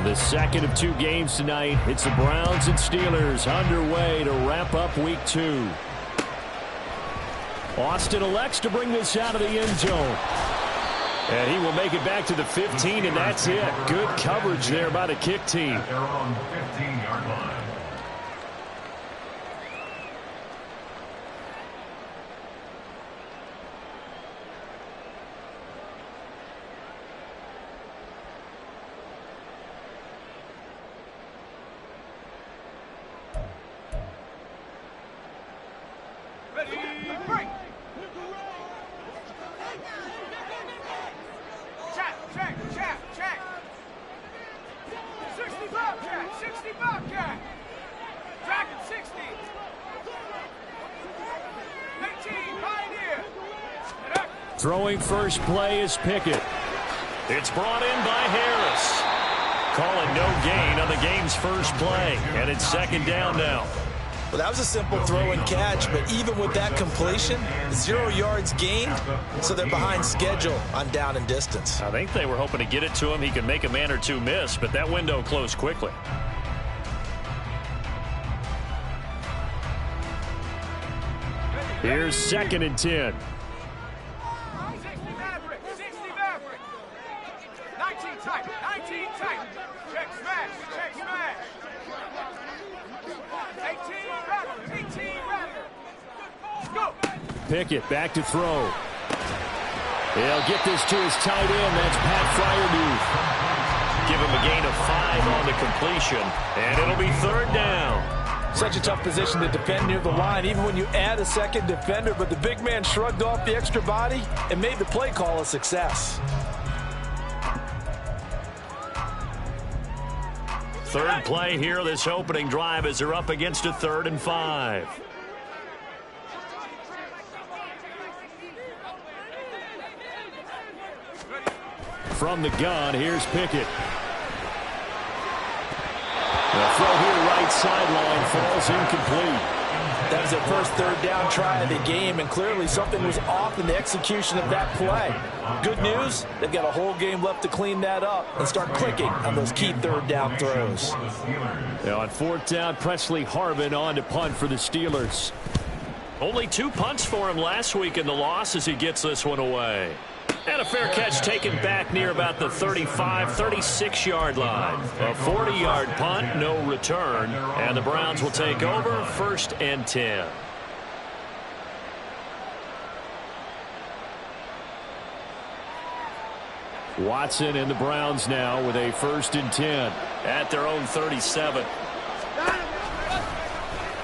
The second of two games tonight. It's the Browns and Steelers underway to wrap up week 2. Austin elects to bring this out of the end zone. And he will make it back to the 15, and that's it. Good coverage there by the kick team. They're on the 15-yard line. Throwing first play is Pickett. It's brought in by Harris. Calling no gain on the game's first play. And it's second down now. Well, that was a simple throw and catch, but even with that completion, 0 yards gained, so they're behind schedule on down and distance. I think they were hoping to get it to him. He could make a man or two miss, but that window closed quickly. Here's second and 10. 19 tight. Check smash. 18 rather. Go. Pickett back to throw. He'll get this to his tight end. That's Pat Fryermuth. Give him a gain of 5 on the completion, and it'll be third down. Such a tough position to defend near the line, even when you add a second defender, but the big man shrugged off the extra body and made the play call a success. Third play here, this opening drive, as they're up against a 3rd and 5. From the gun, here's Pickett. The throw here right sideline falls incomplete. That was their first third down try of the game, and clearly something was off in the execution of that play. Good news, they've got a whole game left to clean that up and start clicking on those key third down throws. Now on 4th down, Presley Harvin on to punt for the Steelers. Only 2 punts for him last week in the loss as he gets this one away. And a fair catch taken back near about the 35, 36-yard line. A 40-yard punt, no return. And the Browns will take over 1st and 10. Watson and the Browns now with a 1st and 10 at their own 37.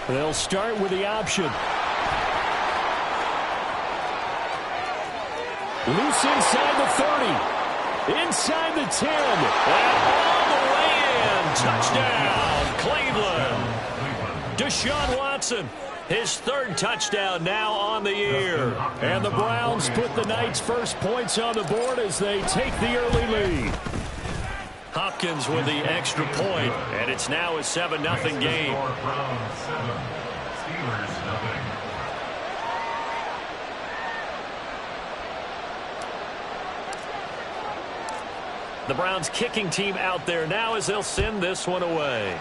They'll start with the option. Loose inside the 30. Inside the 10. And all the way in. Touchdown, Cleveland. Deshaun Watson, his 3rd touchdown now on the year. And the Browns put the night's first points on the board as they take the early lead. Hopkins with the extra point, and it's now a 7-0 game. The Browns kicking team out there now as they'll send this one away.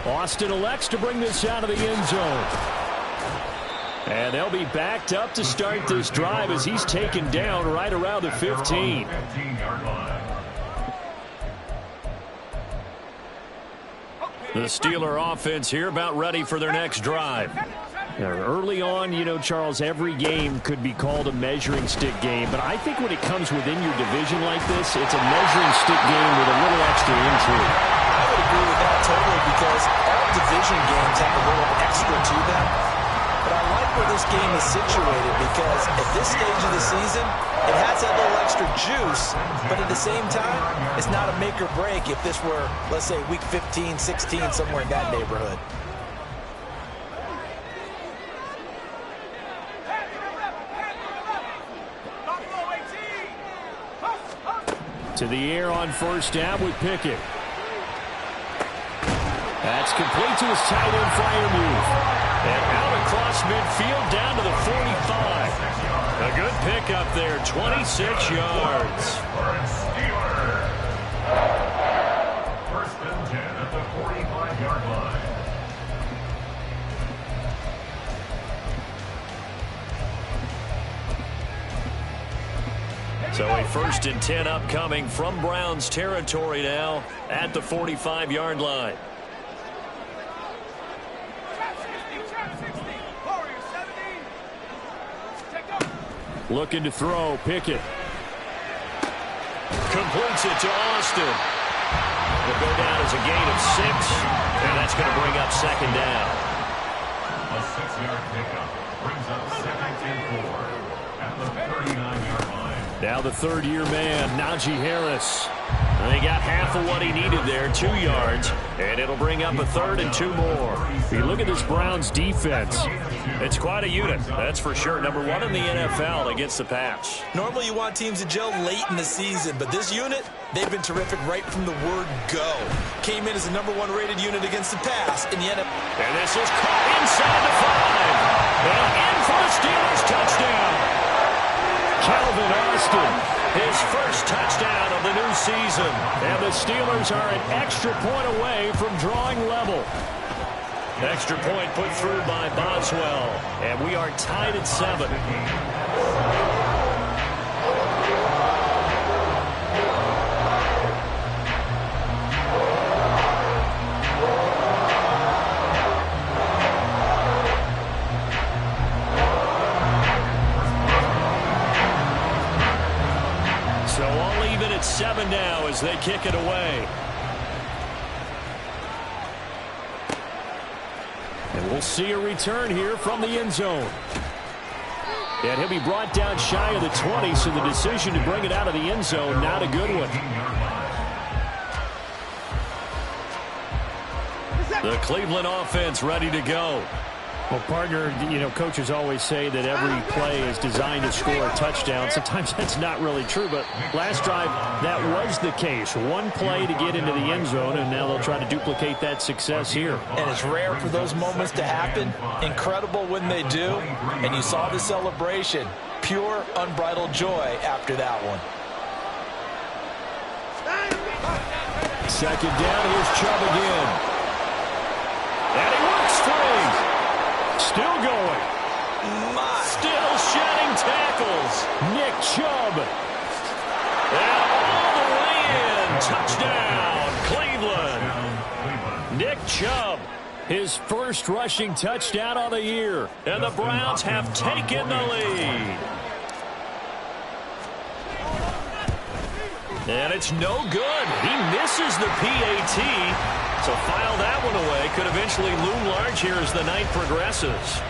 Austin elects to bring this out of the end zone. And they'll be backed up to start this drive as he's taken down right around the 15. The Steeler offense here about ready for their next drive. Now, early on, you know, Charles, every game could be called a measuring stick game, but I think when it comes within your division like this, it's a measuring stick game with a little extra intrigue. I would agree with that totally, because all division games have a little extra to them. But I like where this game is situated, because at this stage of the season, it has that little extra juice, but at the same time, it's not a make or break if this were, let's say, week 15, 16, somewhere in that neighborhood. To the air on 1st down with Pickett. That's complete to his tight end, Fryermuth. And out across midfield down to the 45. A good pickup there, 26 yards. First and 10 at the 45-yard line. So a first and 10 upcoming from Browns territory now at the 45-yard line. Looking to throw, Pickett. Completes it to Austin. It'll go down as a gain of 6, and that's going to bring up second down. A 6-yard pickup brings up second and 4 at the 39-yard line. Now the third-year man, Najee Harris. They got half of what he needed there, 2 yards, and it'll bring up a third and 2 more. If you look at this Browns defense, it's quite a unit, that's for sure. Number 1 in the NFL against the pass. Normally you want teams to gel late in the season, but this unit, they've been terrific right from the word go. Came in as the number 1 rated unit against the pass in the NFL. And this is caught inside the 5. And in for the Steelers touchdown. Calvin Austin, his first touchdown of the new season. And the Steelers are an extra point away from drawing level. Extra point put through by Boswell. And we are tied at 7. So all even at 7 now as they kick it away. And we'll see a return here from the end zone. And he'll be brought down shy of the 20, so the decision to bring it out of the end zone, not a good one. The Cleveland offense ready to go. Well, partner, you know, coaches always say that every play is designed to score a touchdown. Sometimes that's not really true, but last drive, that was the case. One play to get into the end zone, and now they'll try to duplicate that success here. And it's rare for those moments to happen. Incredible when they do. And you saw the celebration. Pure, unbridled joy after that one. Second down, here's Chubb again. And he works free. Still going. Still shedding tackles. Nick Chubb. And all the way in. Touchdown, Cleveland. Nick Chubb, his first rushing touchdown of the year. And the Browns have taken the lead. And it's no good. He misses the PAT. So file that one away. Could eventually loom large here as the night progresses.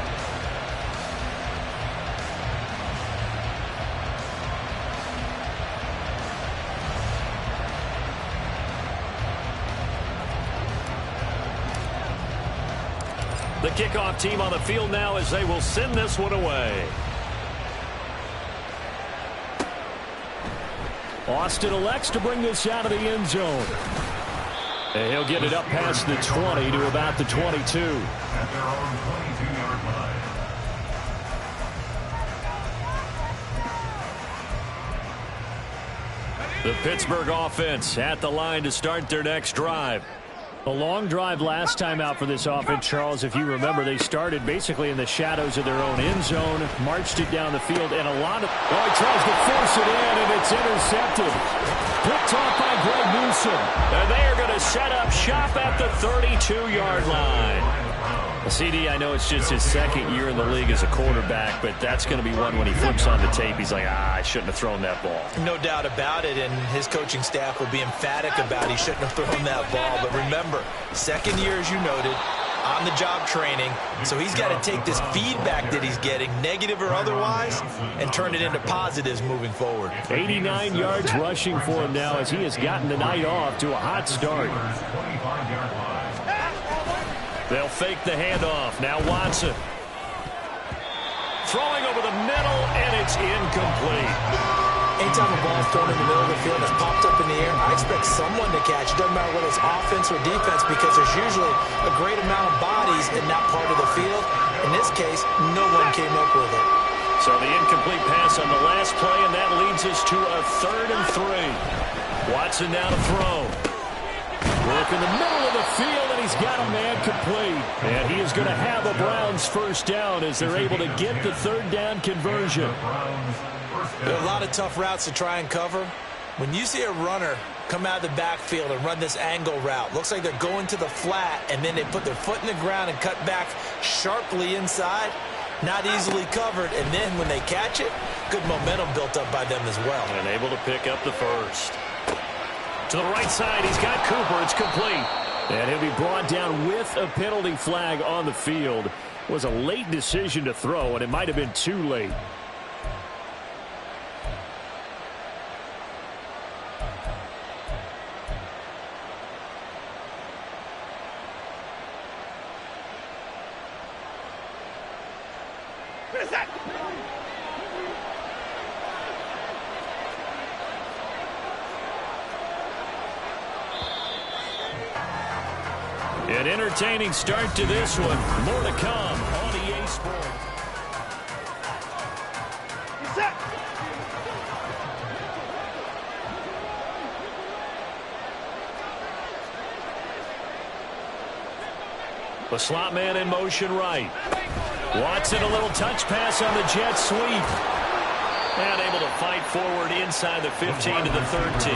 The kickoff team on the field now as they will send this one away. Austin elects to bring this out of the end zone. And he'll get it up past the 20 to about the 22. At their own 22-yard line. The Pittsburgh offense at the line to start their next drive. A long drive last time out for this offense, Charles. If you remember, they started basically in the shadows of their own end zone, marched it down the field, and a lot of... Oh, he tries to force it in, and it's intercepted. Picked off by Greg Newsome. And they are going to set up shop at the 32-yard line. CD, I know it's just his second year in the league as a quarterback, but that's going to be one when he flips on the tape. He's like, I shouldn't have thrown that ball. No doubt about it, and his coaching staff will be emphatic about he shouldn't have thrown that ball. But remember, second year, as you noted, on-the-job training, so he's got to take this feedback that he's getting, negative or otherwise, and turn it into positives moving forward. 89 yards rushing for him now as he has gotten the night off to a hot start. They'll fake the handoff. Now Watson. Throwing over the middle, and it's incomplete. Anytime a ball is thrown in the middle of the field that's popped up in the air, I expect someone to catch it. Doesn't matter whether it's offense or defense, because there's usually a great amount of bodies in that part of the field. In this case, no one came up with it. So the incomplete pass on the last play, and that leads us to a 3rd and 3. Watson now to throw. Work in the middle of the field, and he's got a man complete. And he is going to have a Browns first down as they're able to get the 3rd down conversion. There are a lot of tough routes to try and cover. When you see a runner come out of the backfield and run this angle route, looks like they're going to the flat, and then they put their foot in the ground and cut back sharply inside. Not easily covered, and then when they catch it, good momentum built up by them as well. And able to pick up the first. To the right side, he's got Cooper. It's complete. And he'll be brought down with a penalty flag on the field. It was a late decision to throw, and it might have been too late. An entertaining start to this one. More to come on EA Sports. The slot man in motion right. Watson, a little touch pass on the jet sweep. And able to fight forward inside the 15 to the 13.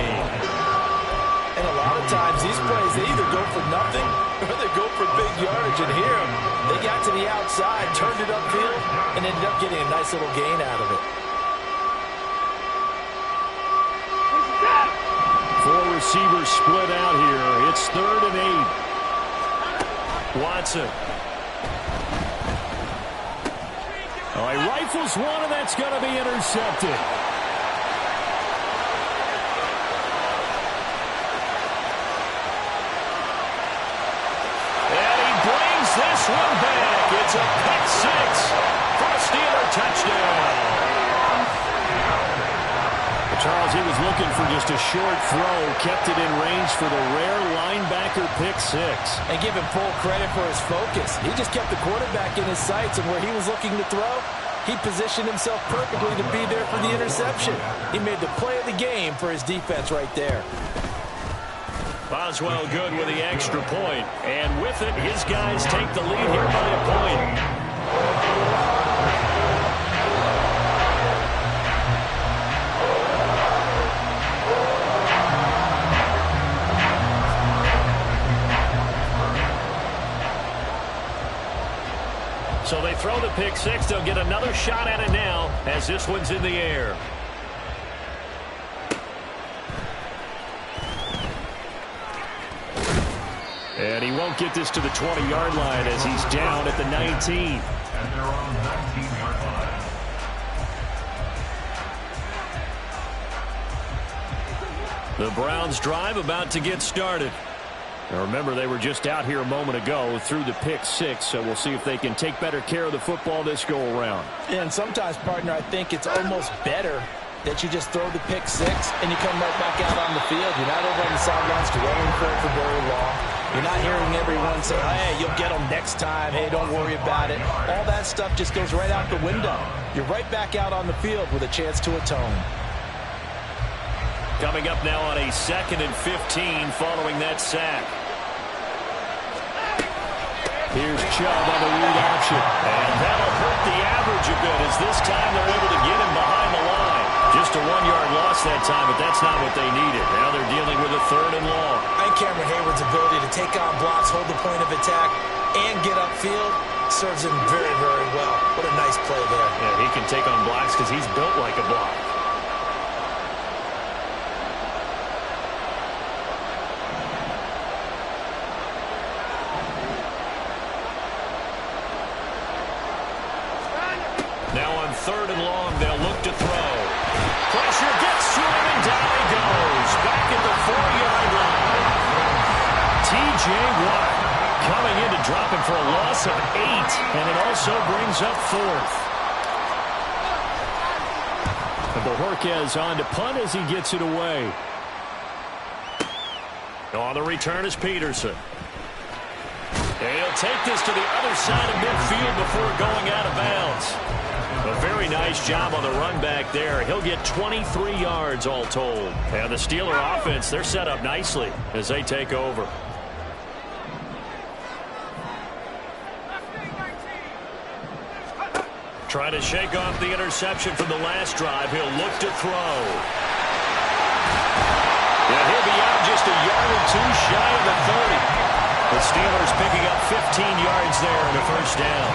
And a lot of times these plays, they either go for nothing or they go for big yardage. And here, they got to the outside, turned it upfield, and ended up getting a nice little gain out of it. 4 receivers split out here. It's 3rd and 8. Watson. Oh, he rifles one, and that's going to be intercepted. This one back. It's a pick 6 for a Steeler touchdown. Charles, he was looking for just a short throw, kept it in range for the rare linebacker pick 6. And give him full credit for his focus. He just kept the quarterback in his sights, and where he was looking to throw, he positioned himself perfectly to be there for the interception. He made the play of the game for his defense right there. Boswell good with the extra point. And with it, his guys take the lead here by a point. So they throw the pick 6. They'll get another shot at it now as this one's in the air. And he won't get this to the 20-yard line as he's down at the 19. And they're on the 19-yard line. The Browns drive about to get started. Now remember, they were just out here a moment ago through the pick 6, so we'll see if they can take better care of the football this go around. And sometimes, partner, I think it's almost better that you just throw the pick 6 and you come right back out on the field. You're not over on the sidelines dwelling for it for very long. You're not hearing everyone say, hey, you'll get them next time. Hey, don't worry about it. All that stuff just goes right out the window. You're right back out on the field with a chance to atone. Coming up now on a 2nd and 15 following that sack. Here's Chubb on the read option. And that'll hurt the average a bit as this time they're able to get him behind the line. Just a 1-yard loss that time, but that's not what they needed. Now they're dealing with a 3rd and long. And Cameron Hayward's ability to take on blocks, hold the point of attack, and get upfield serves him very, very well. What a nice play there. Yeah, he can take on blocks because he's built like a block. Now on 3rd and long, they'll look to throw. Pressure gets to him, and down he goes. Back at the 4-yard line. T.J. Watt coming in to drop him for a loss of 8, and it also brings up 4th. And Bojorquez on to punt as he gets it away. On the return is Peterson. And he'll take this to the other side of midfield before going out of bounds. A very nice job on the run back there. He'll get 23 yards all told. And the Steeler offense, they're set up nicely as they take over. Trying to shake off the interception from the last drive. He'll look to throw. And he'll be out just a yard or two shy of the 30. The Steelers picking up 15 yards there in the first down.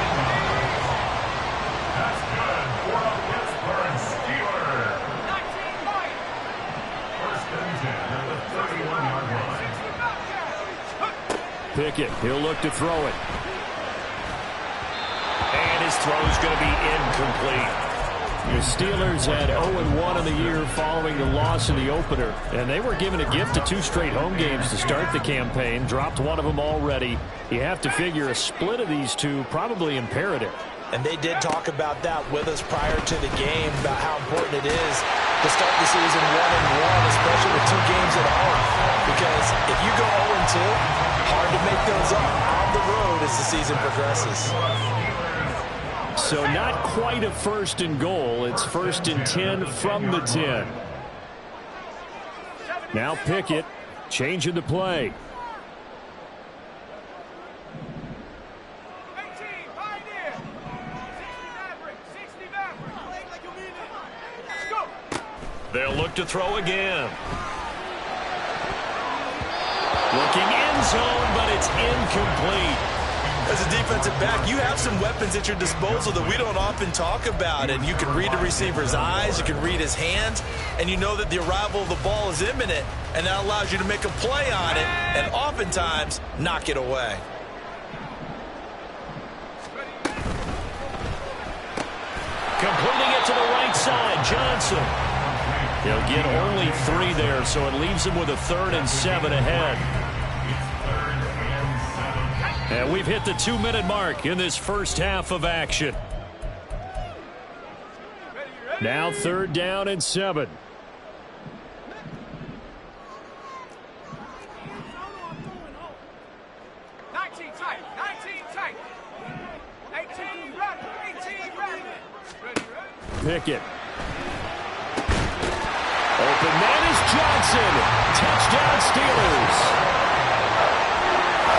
That's good for a Pittsburgh Steeler. First and 10 at the 31-yard line. Pickett, he'll look to throw it. And his throw's going to be incomplete. The Steelers had 0-1 in the year following the loss in the opener. And they were given a gift of 2 straight home games to start the campaign. Dropped one of them already. You have to figure a split of these two probably imperative. And they did talk about that with us prior to the game, about how important it is to start the season 1-1, especially with 2 games at home. Because if you go 0-2, hard to make those up on the road as the season progresses. So not quite a first and goal. It's first and 10 from the 10. Now Pickett changing the play. 18, pioneer. 60 Maverick. Let's go. They'll look to throw again. Looking end zone, but it's incomplete. As a defensive back, you have some weapons at your disposal that we don't often talk about. And you can read the receiver's eyes, you can read his hands, and you know that the arrival of the ball is imminent, and that allows you to make a play on it and oftentimes knock it away. Completing it to the right side, Johnson. He'll get only 3 there, so it leaves him with a 3rd and 7 ahead. And we've hit the 2-minute mark in this first half of action. Now 3rd down and 7. Pickett. Open man is Johnson. Touchdown Steelers.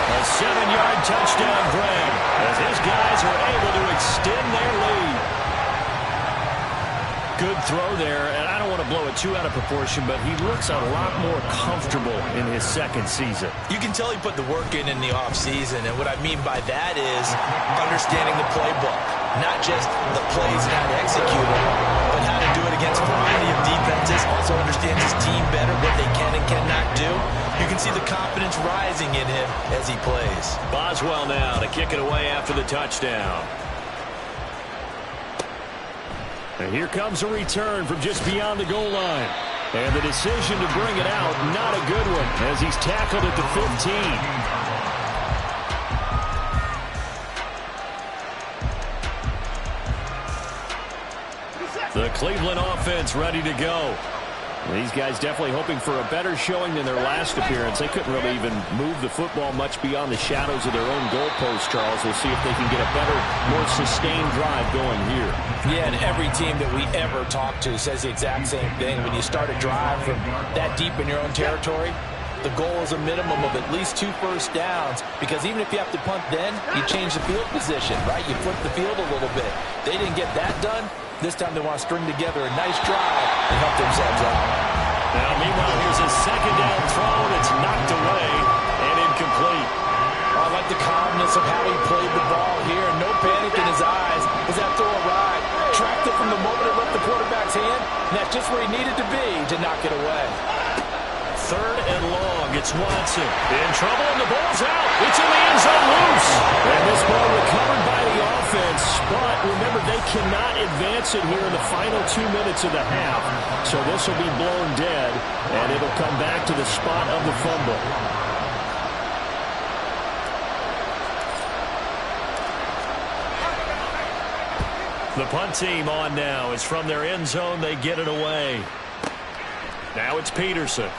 A 7-yard touchdown grab as his guys are able to extend their lead. Good throw there, and I don't want to blow it too out of proportion, but he looks a lot more comfortable in his second season. You can tell he put the work in the offseason, and what I mean by that is understanding the playbook. Not just the plays and how to execute them, but how to do it against a variety of defenses. Also understands his team better, what they can and cannot do. You can see the confidence rising in him as he plays. Boswell now to kick it away after the touchdown. And here comes a return from just beyond the goal line. And the decision to bring it out, not a good one, as he's tackled at the 15. The Cleveland offense ready to go. These guys definitely hoping for a better showing than their last appearance. They couldn't really even move the football much beyond the shadows of their own goalpost, Charles. We'll see if they can get a better, more sustained drive going here. Yeah, and every team that we ever talk to says the exact same thing. When you start a drive from that deep in your own territory, the goal is a minimum of at least 2 first downs, because even if you have to punt then, you change the field position, right? You flip the field a little bit. They didn't get that done. This time they want to string together a nice drive and help themselves out. Now, meanwhile, here's a 2nd down throw. It's knocked away and incomplete. I like the calmness of how he played the ball here. No panic in his eyes as that throw arrived. Tracked it from the moment it left the quarterback's hand, and that's just where he needed to be to knock it away. 3rd and long. It's Watson in trouble, and the ball's out. It's in the end zone loose. And this ball recovered by the offense. But remember, they cannot advance it here in the final 2 minutes of the half. So this will be blown dead, and it'll come back to the spot of the fumble. The punt team on now. Is from their end zone. They get it away. Now it's Peterson.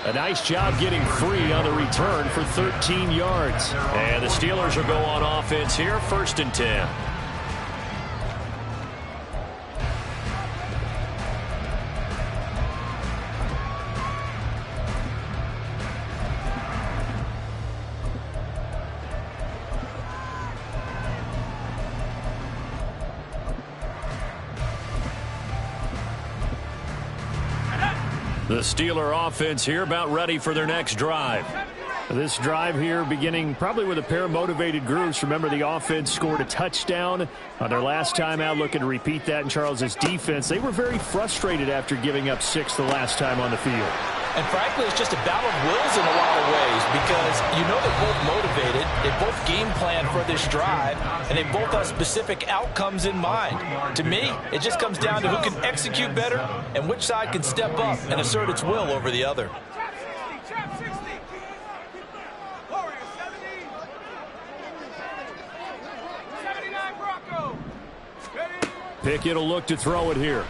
A nice job getting free on the return for 13 yards. And the Steelers will go on offense here, 1st and 10. The Steeler offense here about ready for their next drive. This drive here beginning probably with a pair of motivated groups. Remember, the offense scored a touchdown on their last time out, looking to repeat that in Charles's defense. They were very frustrated after giving up 6 the last time on the field. And frankly, it's just a battle of wills in a lot of ways because you know they're both motivated, they both game plan for this drive, and they both have specific outcomes in mind. To me, it just comes down to who can execute better and which side can step up and assert its will over the other. Chap 60. Warrior 70. 79 Bronco. Ready? Pickett will look to throw it here.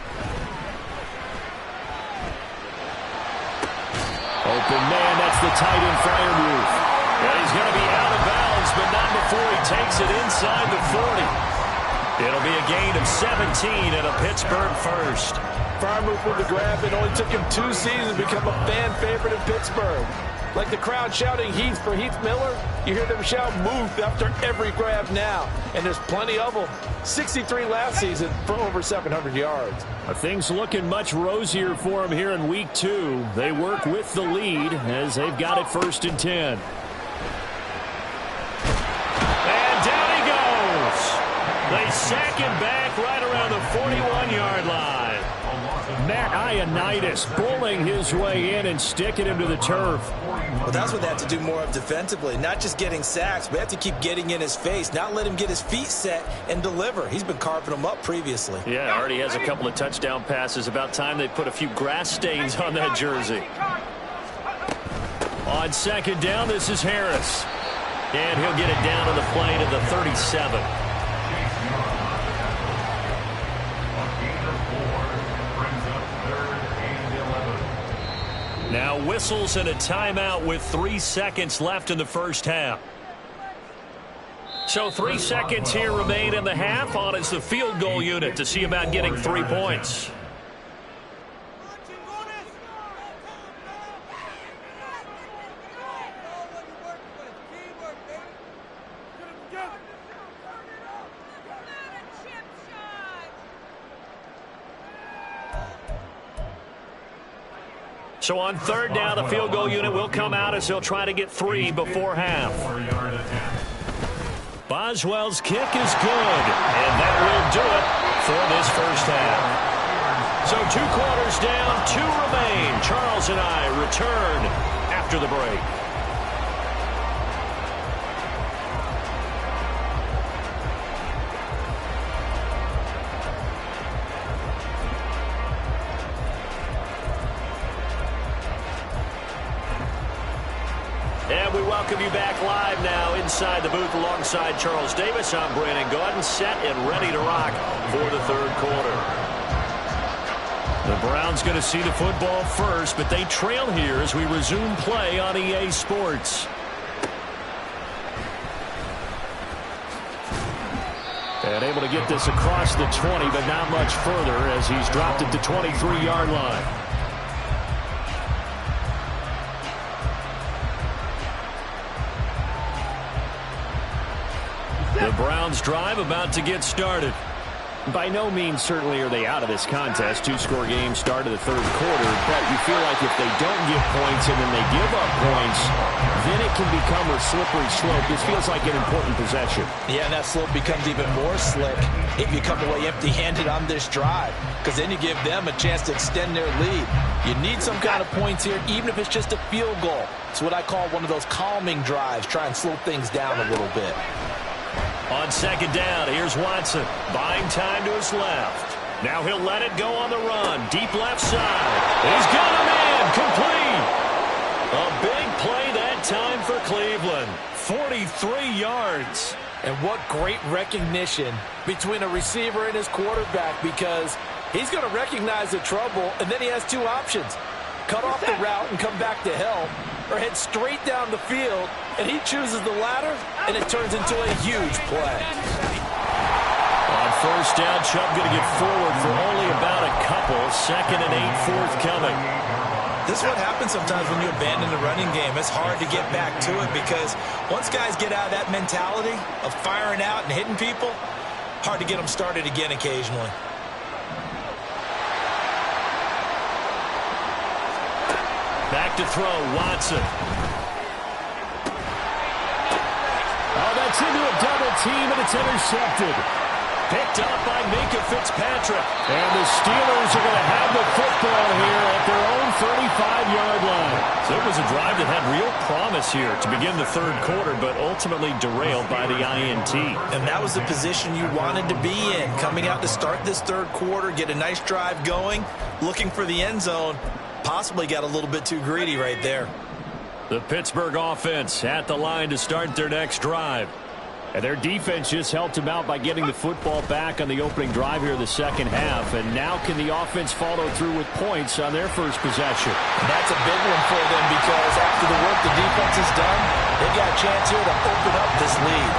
Open man, that's the tight end Freiermuth. And he's going to be out of bounds, but not before he takes it inside the 40. It'll be a gain of 17 and a Pittsburgh first. Freiermuth with the grab. It only took him 2 seasons to become a fan favorite in Pittsburgh. Like the crowd shouting Heath for Heath Miller, you hear them shout Muth after every grab now. And there's plenty of them. 63 last season for over 700 yards. Things looking much rosier for him here in week 2. They work with the lead as they've got it 1st and 10. And down he goes. They sack him back right around the 41-yard line. Matt Ioannidis bullying his way in and sticking him to the turf. Well, that's what they have to do more of defensively. Not just getting sacks, but have to keep getting in his face, not let him get his feet set and deliver. He's been carving them up previously. Yeah, already has a couple of touchdown passes. About time they put a few grass stains on that jersey. On 2nd down, this is Harris. And he'll get it down to the play to the 37. Now whistles and a timeout with 3 seconds left in the first half. So 3 seconds here remain in the half. On is the field goal unit to see about getting 3 points. So on 3rd down, the field goal unit will come out as they'll try to get 3 before half. Boswell's kick is good, and that will do it for this first half. So 2 quarters down, 2 remain. Charles and I return after the break. And we welcome you back live now inside the booth alongside Charles Davis. I'm Brandon Godz, set and ready to rock for the 3rd quarter. The Browns going to see the football first, but they trail here as we resume play on EA Sports. And able to get this across the 20, but not much further as he's dropped it to 23-yard line. The Browns drive about to get started. By no means certainly are they out of this contest. 2-score game start of the 3rd quarter, but you feel like if they don't get points and then they give up points, then it can become a slippery slope. This feels like an important possession. Yeah, and that slope becomes even more slick if you come away empty-handed on this drive, because then you give them a chance to extend their lead. You need some kind of points here, even if it's just a field goal. It's what I call one of those calming drives. Try and slow things down a little bit. On 2nd down, here's Watson. Buying time to his left. Now he'll let it go on the run. Deep left side. He's got him in. Complete. A big play that time for Cleveland. 43 yards. And what great recognition between a receiver and his quarterback, because he's going to recognize the trouble, and then he has 2 options. cut off the route and come back to help, or head straight down the field, and he chooses the latter, and it turns into a huge play. On first down, Chubb going to get forward for only about a couple. 2nd and 8 forthcoming. This is what happens sometimes when you abandon the running game. It's hard to get back to it because once guys get out of that mentality of firing out and hitting people, hard to get them started again occasionally. Back to throw, Watson. Oh, that's into a double team, and it's intercepted. Picked up by Minkah Fitzpatrick. And the Steelers are going to have the football here at their own 35-yard line. So it was a drive that had real promise here to begin the third quarter, but ultimately derailed by the INT. And that was the position you wanted to be in, coming out to start this third quarter, get a nice drive going, looking for the end zone. Possibly got a little bit too greedy right there. The Pittsburgh offense at the line to start their next drive. And their defense just helped them out by getting the football back on the opening drive here in the second half. And now can the offense follow through with points on their first possession? And that's a big one for them because after the work the defense has done, they've got a chance here to open up this lead.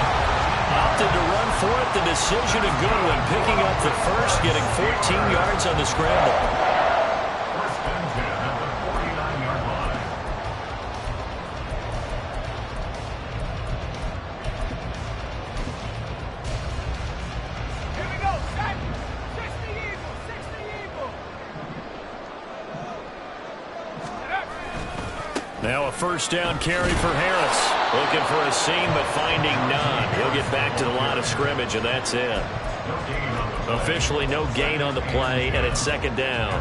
Opted to run for it. The decision a good one. Picking up the first, getting 14 yards on the scramble. First and 10 at the 49-yard line. Here we go, set. 60 Eagle, 60 Eagle. Now a first down carry for Harris. Looking for a seam, but finding none. He'll get back to the line of scrimmage, and that's it. Officially no gain on the play, and it's second down.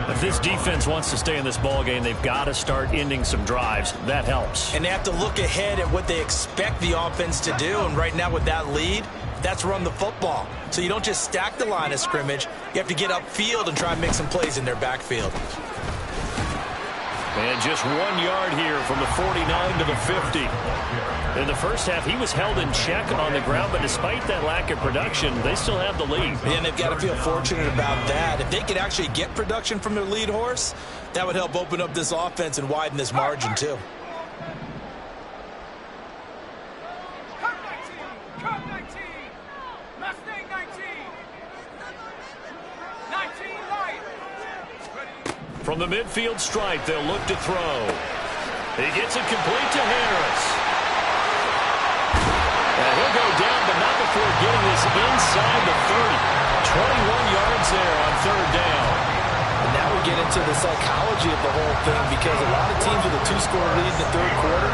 If this defense wants to stay in this ball game, they've got to start ending some drives. That helps. And they have to look ahead at what they expect the offense to do. And right now with that lead, that's run the football. So you don't just stack the line of scrimmage. You have to get upfield and try and make some plays in their backfield. And just 1 yard here from the 49 to the 50. In the first half, he was held in check on the ground, but despite that lack of production, they still have the lead. And they've got to feel fortunate about that. If they could actually get production from their lead horse, that would help open up this offense and widen this margin too. Cut 19, cut 19. Mustang 19. 19 light. Ready. From the midfield stripe, they'll look to throw. He gets it complete to Harris. And he'll go down, but not before getting this inside the 30. 21 yards there on third down. And now we get into the psychology of the whole thing because a lot of teams with a 2-score lead in the third quarter,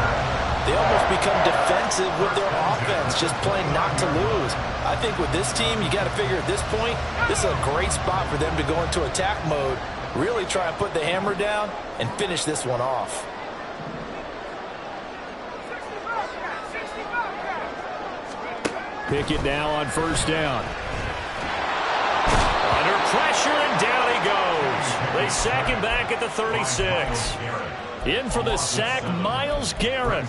they almost become defensive with their offense, just playing not to lose. I think with this team, you got to figure at this point, this is a great spot for them to go into attack mode, really try and put the hammer down and finish this one off. 65 cat. Pickett now on first down. Under pressure, and down he goes. They sack him back at the 36. In for the sack, Myles Garrett.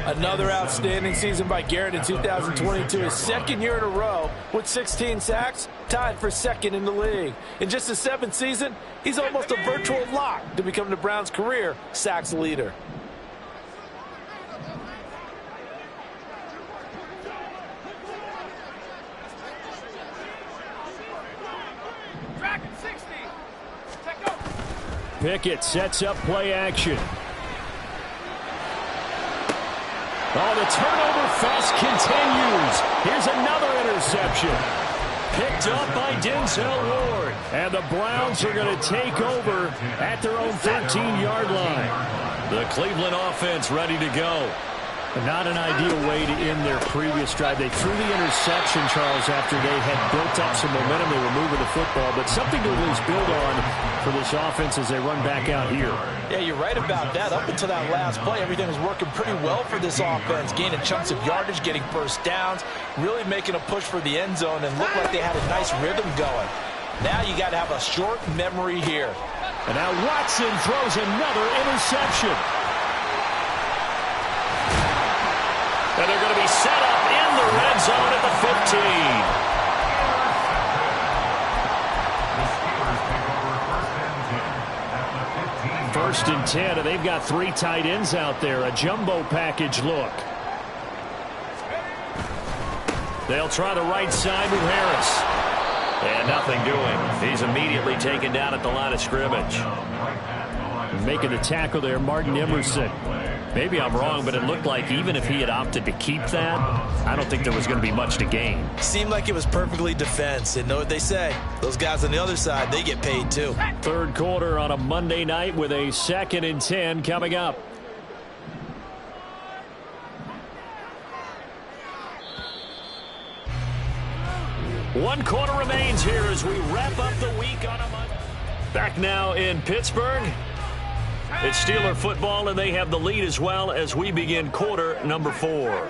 Another outstanding season by Garrett in 2022. His second year in a row with 16 sacks, tied for second in the league. In just his 7th season, he's almost a virtual lock to become the Browns' career sacks leader. Dragon 60. Take over. Pickett sets up play action. Oh, the turnover fest continues. Here's another interception. Picked up by Denzel Ward. And the Browns are going to take over at their own 13-yard line. The Cleveland offense ready to go. Not an ideal way to end their previous drive. They threw the interception, Charles, after they had built up some momentum. They were moving the football, but something to at least build on for this offense as they run back out here. Yeah, you're right about that. Up until that last play, everything was working pretty well for this offense, gaining chunks of yardage, getting first downs, really making a push for the end zone, and looked like they had a nice rhythm going. Now you got to have a short memory here. And now Watson throws another interception. And they're going to be set up in the red zone at the 15. The Steelers take over first and 10 at the 15. 1st and 10, and they've got 3 tight ends out there. A jumbo package look. They'll try the right side with Harris. And nothing doing. He's immediately taken down at the line of scrimmage. Making the tackle there, Martin Emerson. Maybe I'm wrong, but it looked like even if he had opted to keep that, I don't think there was going to be much to gain. Seemed like it was perfectly defense. And know what they say? Those guys on the other side, they get paid too. 3rd quarter on a Monday night with a 2nd and 10 coming up. One quarter remains here as we wrap up the week on a Monday. Back now in Pittsburgh. It's Steeler football, and they have the lead as well as we begin quarter number 4.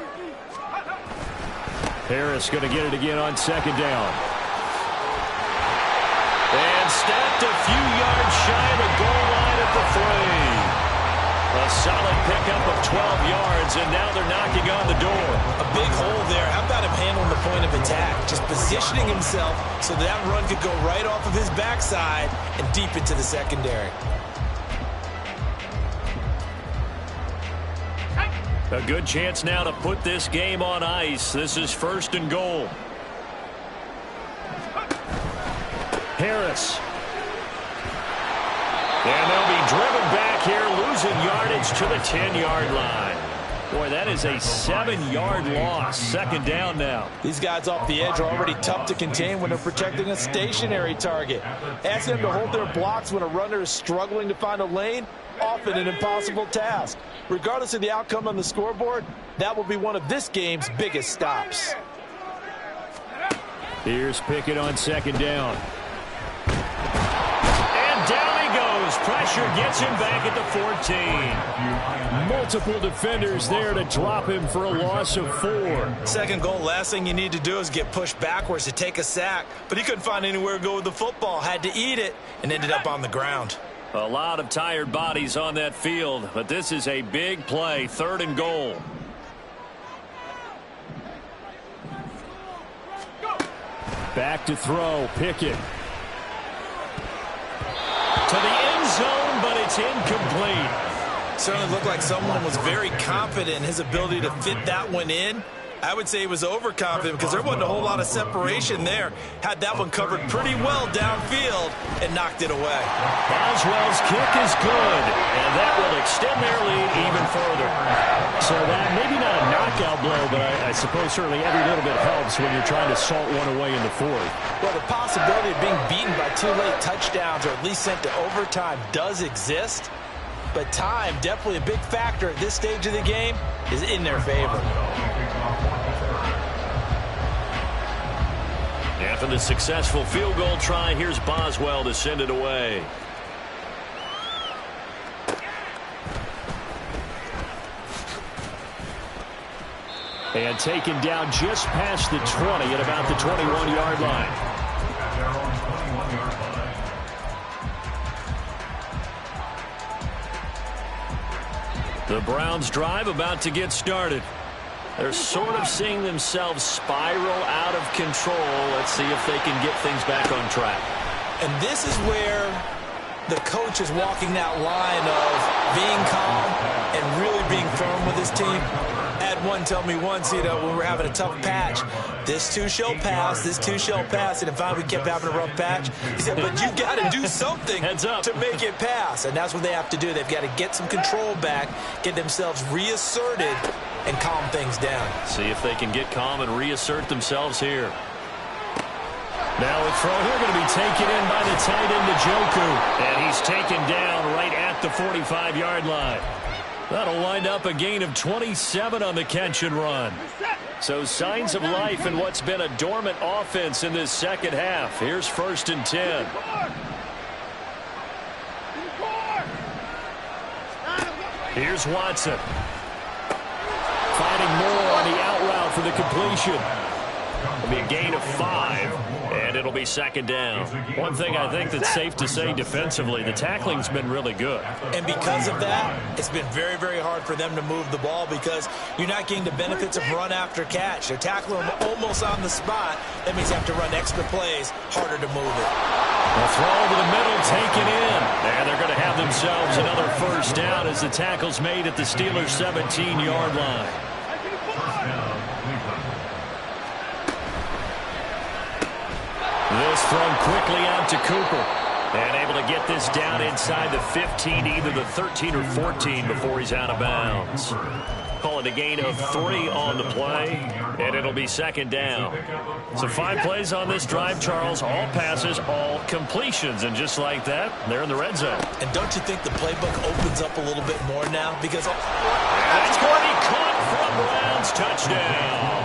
Harris going to get it again on 2nd down. And snapped a few yards shy of the goal line at the 3. A solid pickup of 12 yards, and now they're knocking on the door. A big hole there. How about him handling the point of attack? Just positioning himself so that run could go right off of his backside and deep into the secondary. A good chance now to put this game on ice. This is 1st and goal. Harris. And they'll be driven back here, losing yardage to the 10-yard line. Boy, that is a 7-yard loss. 2nd down now. These guys off the edge are already tough to contain when they're protecting a stationary target. Asking them to hold their blocks when a runner is struggling to find a lane, often an impossible task. Regardless of the outcome on the scoreboard, that will be one of this game's biggest stops. Here's Pickett on 2nd down. And down he goes. Pressure gets him back at the 14. Multiple defenders there to drop him for a loss of 4. 2nd goal, last thing you need to do is get pushed backwards to take a sack. But he couldn't find anywhere to go with the football. Had to eat it and ended up on the ground. A lot of tired bodies on that field, but this is a big play. 3rd and goal. Back to throw. Pickett. To the end zone, but it's incomplete. Certainly looked like someone was very confident in his ability to fit that one in. I would say he was overconfident because there wasn't a whole lot of separation there. Had that one covered pretty well downfield and knocked it away. Boswell's kick is good, and that will extend their lead even further. So that maybe not a knockout blow, but I suppose certainly every little bit helps when you're trying to salt one away in the 4th. Well, the possibility of being beaten by 2 late touchdowns or at least sent to overtime does exist. But time, definitely a big factor at this stage of the game, is in their favor. After the successful field goal try, here's Boswell to send it away. And taken down just past the 20 at about the 21-yard line. The Browns drive about to get started. They're sort of seeing themselves spiral out of control. Let's see if they can get things back on track. And this is where the coach is walking that line of being calm and really being firm with his team. Had one tell me once, when we were having a tough patch, this too shall pass, this too shall pass. And finally we kept having a rough patch. He said, but you got to do something to make it pass. And that's what they have to do. They've got to get some control back, get themselves reasserted, and calm things down. See if they can get calm and reassert themselves here. Now a throw here going to be taken in by the tight end, Njoku. And he's taken down right at the 45-yard line. That'll wind up a gain of 27 on the catch and run. So signs of life in what's been a dormant offense in this 2nd half. Here's 1st and 10. Here's Watson. Finding more on the out route for the completion. It'll be a gain of 5, and it'll be 2nd down. One thing I think that's safe to say defensively, the tackling's been really good. And because of that, it's been very, very hard for them to move the ball because you're not getting the benefits of run after catch. They're tackling them almost on the spot. That means you have to run extra plays, harder to move it. A throw to the middle, taken in. And they're going to have themselves another first down as the tackle's made at the Steelers' 17-yard line. This thrown quickly out to Cooper. And able to get this down inside the 15, either the 13 or 14 before he's out of bounds. Call it a gain of 3 on the play, and it'll be second down. So 5 plays on this drive, Charles. All passes, all completions. And just like that, they're in the red zone. And don't you think the playbook opens up a little bit more now? Because that's going to be caught from Browns. Touchdown.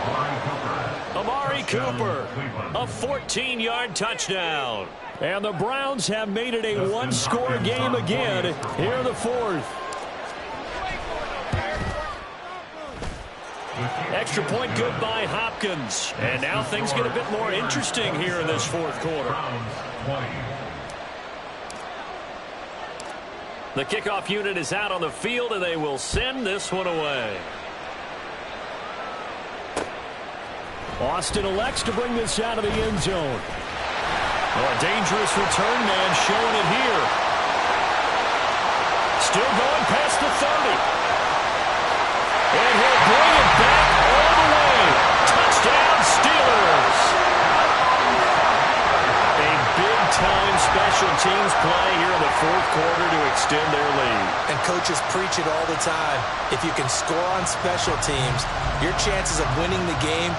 Amari Cooper, a 14-yard touchdown. And the Browns have made it a one-score game again here in the fourth. Extra point good by Hopkins. And now things get a bit more interesting here in this fourth quarter. The kickoff unit is out on the field, and they will send this one away. Austin elects to bring this out of the end zone. Oh, a dangerous return man showing it here. Still going past the 30. And he'll bring it back all the way. Touchdown, Steelers. A big-time special teams play here in the fourth quarter to extend their lead. And coaches preach it all the time. If you can score on special teams, your chances of winning the game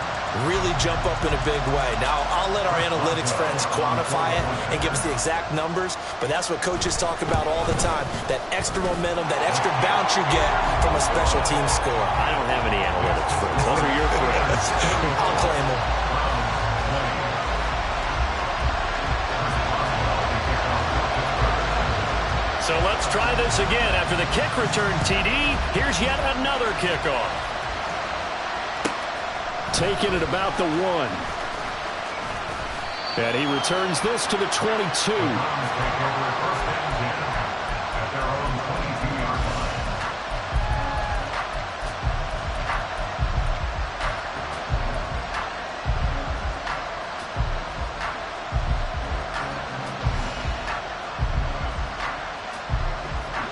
really jump up in a big way. Now, I'll let our analytics friends quantify it and give us the exact numbers, but that's what coaches talk about all the time, that extra momentum, that extra bounce you get from a special team score. I don't have any analytics friends. Those are your friends. I'll claim them. So let's try this again. After the kick return TD, here's yet another kickoff. Taken at about the 1. And he returns this to the 22.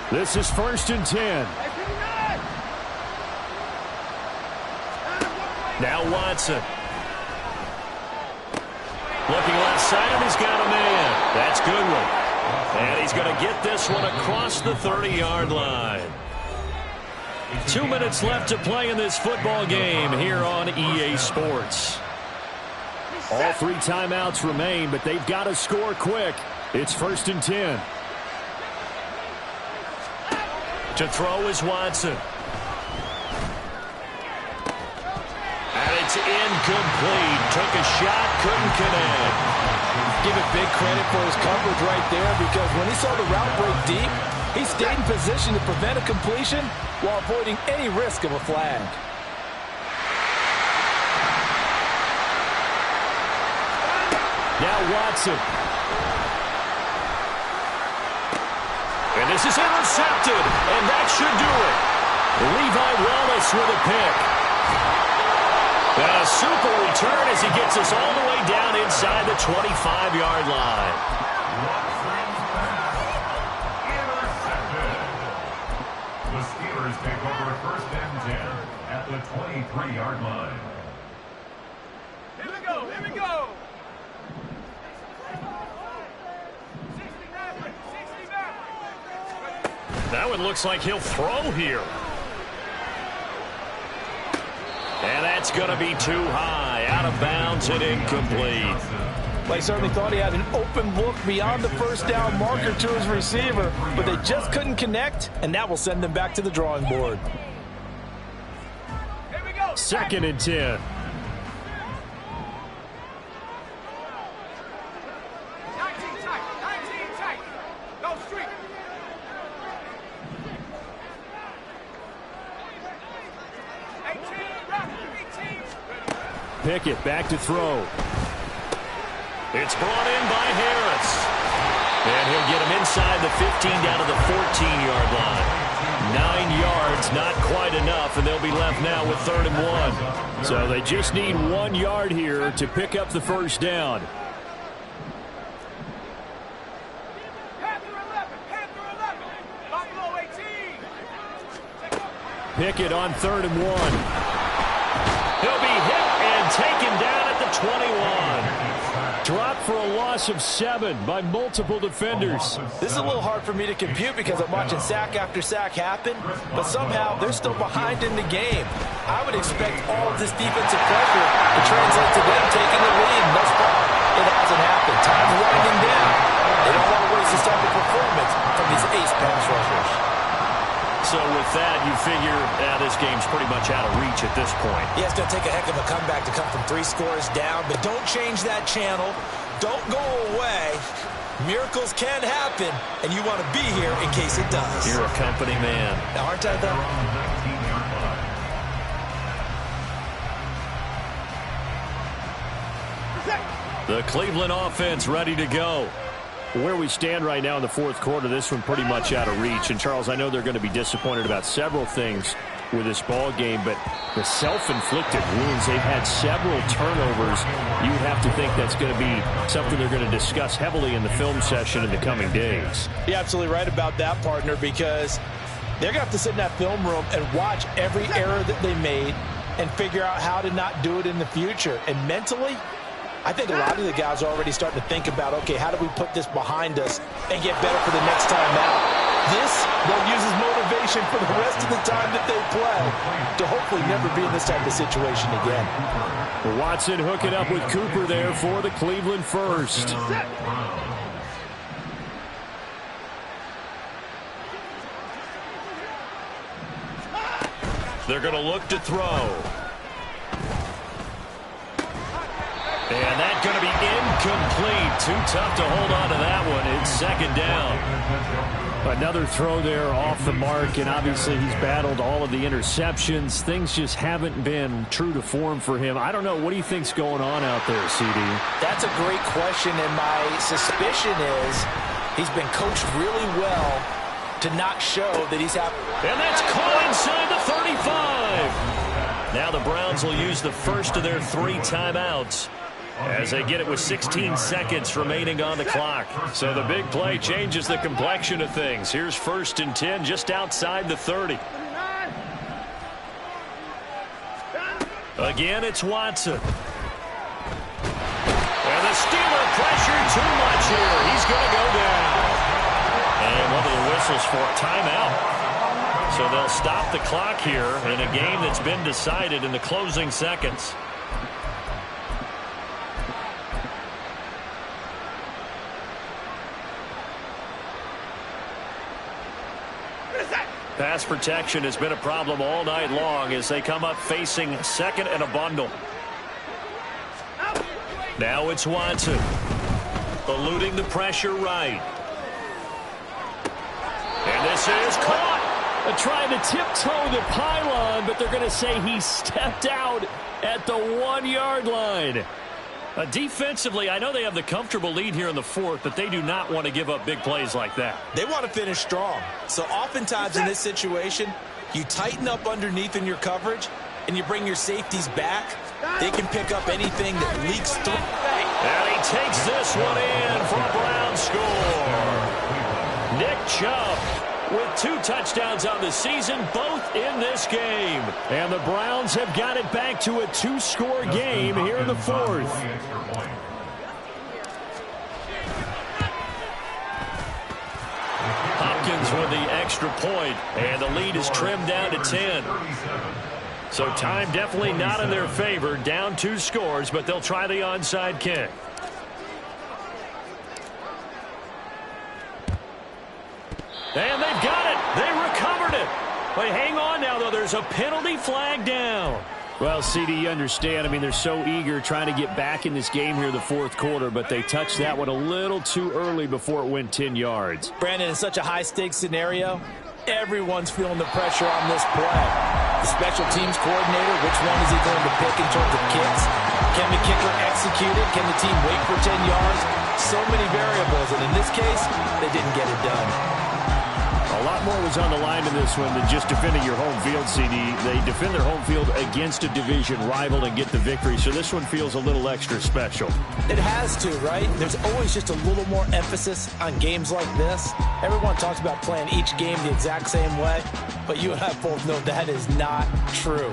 This is 1st and 10. Now Watson. Looking left side, he's got a man. That's Goodwin. And he's going to get this one across the 30-yard line. 2 minutes left to play in this football game here on EA Sports. All 3 timeouts remain, but they've got to score quick. It's 1st and 10. To throw is Watson. It's incomplete. Took a shot, couldn't connect. Give it big credit for his coverage right there, because when he saw the route break deep, he stayed in position to prevent a completion while avoiding any risk of a flag. Now Watson. And this is intercepted, and that should do it. Levi Wallace with a pick. And a super return as he gets us all the way down inside the 25-yard line. The Steelers take over 1st and 10 at the 23-yard line. Here we go, here we go. 69. That one looks like he'll throw here. And that's going to be too high, out of bounds and incomplete. They certainly thought he had an open look beyond the first down marker to his receiver, but they just couldn't connect, and that will send them back to the drawing board. Here we go. 2nd and 10. 19 tight. Go street. Pickett back to throw. It's brought in by Harris. And he'll get him inside the 15 down to the 14-yard line. 9 yards, not quite enough, and they'll be left now with 3rd and 1. So they just need 1 yard here to pick up the first down. Pickett on 3rd and 1. He'll be hit and taken down at the 21. Dropped for a loss of 7 by multiple defenders. This is a little hard for me to compute because I'm watching sack after sack happen, but somehow they're still behind in the game. I would expect all of this defensive pressure to translate to them taking the lead. Thus far, it hasn't happened. Time's winding down. They don't want to waste this type of performance from these ace pass rushers. So with that, you figure this game's pretty much out of reach at this point. Yeah, it's going to take a heck of a comeback to come from 3 scores down, but don't change that channel. Don't go away. Miracles can happen, and you want to be here in case it does. You're a company man. Now, aren't I, though? The Cleveland offense ready to go. Where we stand right now in the 4th quarter, this one pretty much out of reach. And, Charles, I know they're going to be disappointed about several things with this ball game, but the self-inflicted wounds, they've had several turnovers. You would have to think that's going to be something they're going to discuss heavily in the film session in the coming days. You're absolutely right about that, partner, because they're going to have to sit in that film room and watch every error that they made and figure out how to not do it in the future. And mentally, I think a lot of the guys are already starting to think about, okay, how do we put this behind us and get better for the next time out? This, they'll use as motivation for the rest of the time that they play to hopefully never be in this type of situation again. Watson hooking up with Cooper there for the Cleveland first. They're going to look to throw. And that's going to be incomplete. Too tough to hold on to that one. It's 2nd down. Another throw there off the mark, and obviously he's battled all of the interceptions. Things just haven't been true to form for him. I don't know. What do you think's going on out there, CD? That's a great question, and my suspicion is he's been coached really well to not show that he's happy. And that's caught inside the 35. Now the Browns will use the first of their 3 timeouts as they get it with 16 seconds remaining on the clock. So the big play changes the complexion of things. Here's 1st and 10 just outside the 30. Again, it's Watson. And the Steeler pressure too much here. He's going to go down. And one of the whistles for a timeout. So they'll stop the clock here in a game that's been decided in the closing seconds. Pass protection has been a problem all night long as they come up facing 2nd and a bundle. Now it's Watson. Eluding the pressure right. And this is caught. Trying to tiptoe the pylon, but they're going to say he stepped out at the 1-yard line. Defensively, I know they have the comfortable lead here in the 4th, but they do not want to give up big plays like that. They want to finish strong. So oftentimes in this situation, you tighten up underneath in your coverage, and you bring your safeties back. They can pick up anything that leaks through. And he takes this one in for a Brown score. Nick Chubb with 2 touchdowns on the season, both in this game. And the Browns have got it back to a 2-score game here in the 4th. Hopkins with the extra point, and the lead is trimmed down to 10. So time definitely not in their favor. Down 2 scores, but they'll try the onside kick. And they've got it. They recovered it. But hang on now, though. There's a penalty flag down. Well, CD, you understand. I mean, they're so eager trying to get back in this game here in the 4th quarter, but they touched that one a little too early before it went 10 yards. Brandon, in such a high-stakes scenario, everyone's feeling the pressure on this play. The special teams coordinator, which one is he going to pick in terms of kicks? Can the kicker execute it? Can the team wait for 10 yards? So many variables, and in this case, they didn't get it done. A A lot more was on the line in this one than just defending your home field, CD. They defend their home field against a division rival and get the victory, so this one feels a little extra special. It has to, right? There's always just a little more emphasis on games like this. Everyone talks about playing each game the exact same way, but you and I both know that is not true.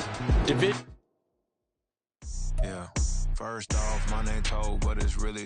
Yeah. First off, my name Cole, but it's really